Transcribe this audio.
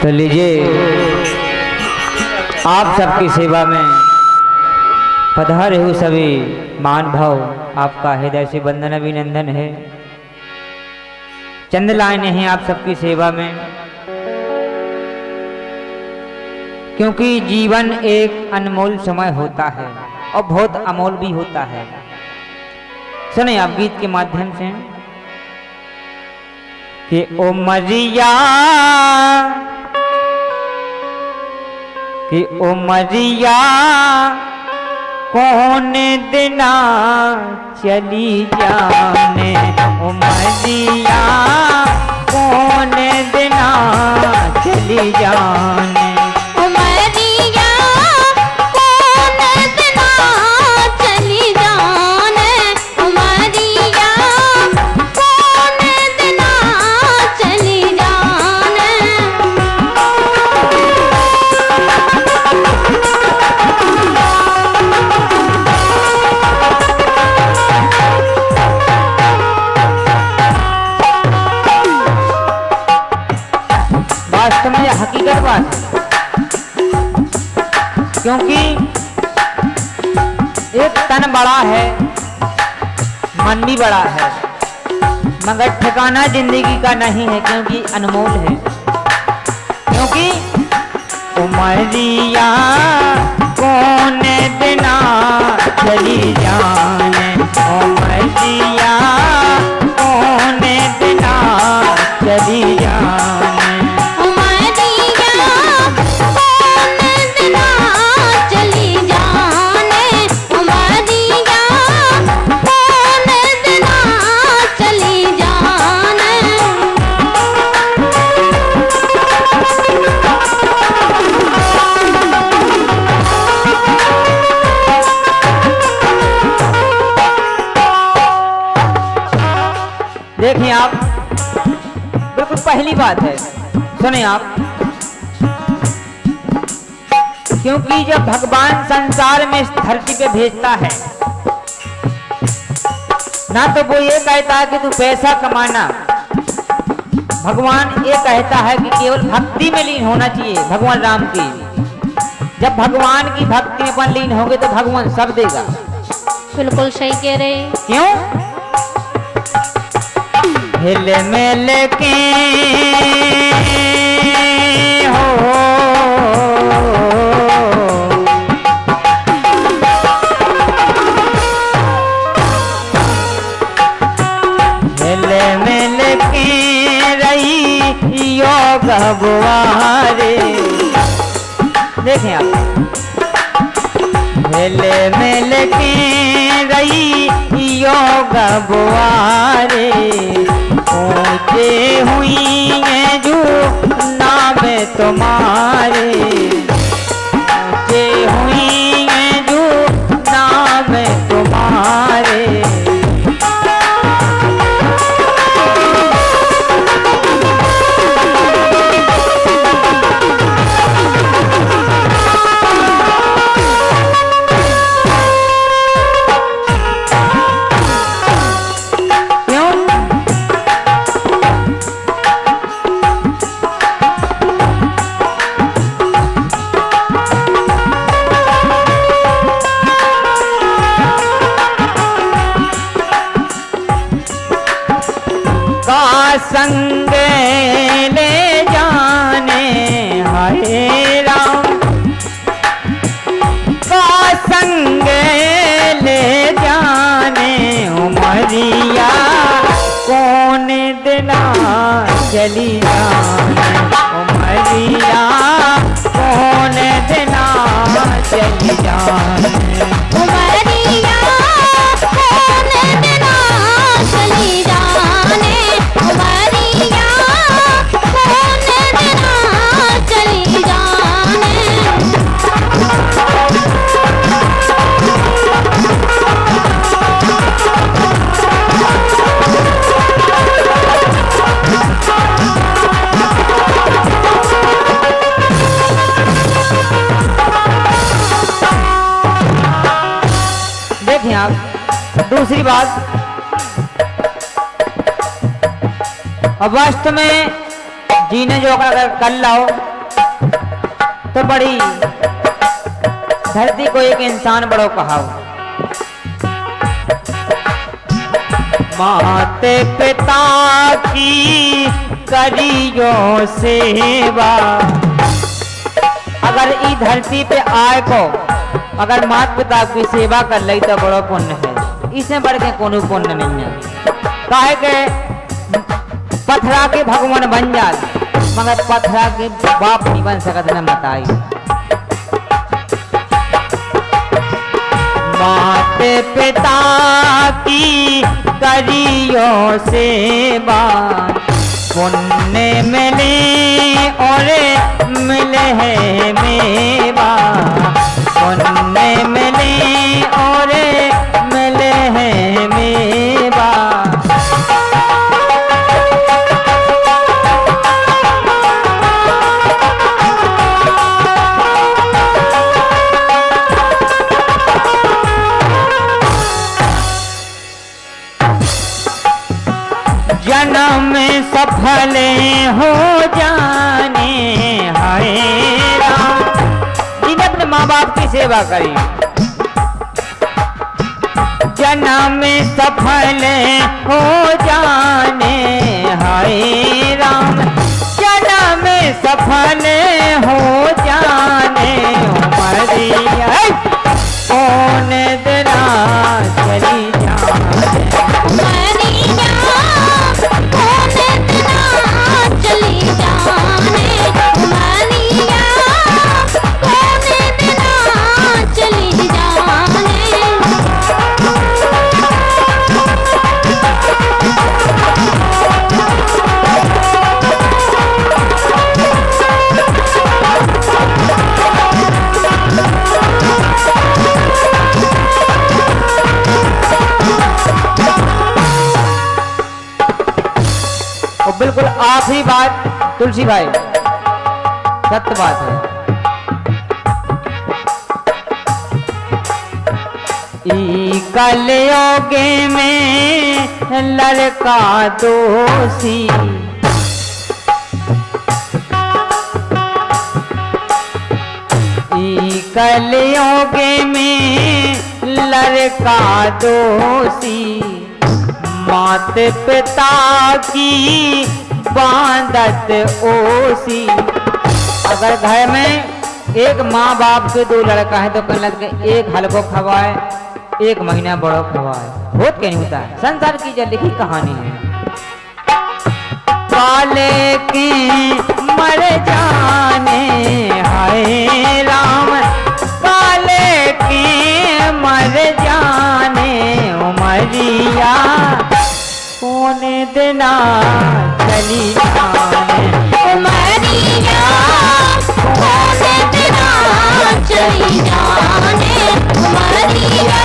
तो लीजिए आप सबकी सेवा में पधारे हो सभी मान भाव आपका हृदय से वंदन अभिनंदन है। चंद लाइनें हैं आप सबकी सेवा में, क्योंकि जीवन एक अनमोल समय होता है और बहुत अमोल भी होता है। सुने आप गीत के माध्यम से कि ओ मरिया कि ओ मरिया कौन दिना चली जाने, ओ मरिया कौन दिना चली जाने, ओ मरिया कौन दिना चली जाने, ओ मरिया कौन दिना चली जाने। वास्तव में हकीकत बात है, क्योंकि एक तन बड़ा है, मन भी बड़ा है, मगर ठिकाना जिंदगी का नहीं है, क्योंकि अनमोल है। क्योंकि उमरिया कौन दिना चली जाने, उमरिया कौन दिना चली जाने, ओ मरिया कौन दिना चली जाने, ओ मरिया कौन दिना चली जाने। देखिए आप, बिल्कुल पहली बात है, सुने आप, क्योंकि जब भगवान संसार में इस धरती पे भेजता है ना, तो वो ये कहता है कि तू पैसा कमाना, भगवान ये कहता है कि केवल भक्ति में लीन होना चाहिए भगवान राम की। जब भगवान की भक्ति में अपन लीन होंगे तो भगवान सब देगा। बिल्कुल सही कह रहे हैं। क्यों? हिल मिल के हो हिल मिल के रही योग बुआरे। देखें आप, हिल मिल के रही योग बुआरे, ऊंचे हुई हैं जो नाम तुम्हारे, ऊंचे हुई हैं जो नाम तुम्हारे। संग ले जाने हरे राम, का संग ले जाने, उमरिया कौन दिना चली जाने, उमरिया कौन दिना चली जाने, उमरिया कौन दिना चली जाने, उमरिया कौन दिना चली जाने। देखिए आप, दूसरी बात, अब वास्तव में जीने जो अगर कर लाओ तो बड़ी धरती को एक इंसान बड़ो कहाओ। माते पिता की करियो सेवा, अगर ई धरती पे आए को अगर माता पिता की सेवा कर ली तो बड़ो पुण्य है। इससे बढ़ के कोनो पुण्य नहीं है। काहे के पथरा के भगवान बन जात, मगर पथरा के बाप नहीं बन सकत न बताई। माते पिता की करियो सेवा, पुण्य मिले और मिले है मेवा, पुण्य मिले और मिले है मेवा। जन्म सफल हो जाने हाय राम, जिन्हें अपने माँ बाप की सेवा करी। जन्म सफल हो जाने हाय राम, जन्म सफल हो जाने मरिया कौन दरा चली जाने। बिल्कुल आखिरी बात तुलसी भाई, सत्य बात है। ई कलयुगे में लड़का दोषी, ई कलयुगे में लड़का दोषी, मात पिता की बांधत ओसी। अगर घर में एक माँ बाप के दो लड़का है तो कल लग के एक हल्को खवाए, एक महीना बड़ो खवाए, बहुत कहीं होता है। संसार की जो लिखी कहानी है। काले की मर जाने हाय राम, काले की मर जाने उमरिया कौन दिना चली जाने। उमरिया कौन दिना चली जाने, उमरिया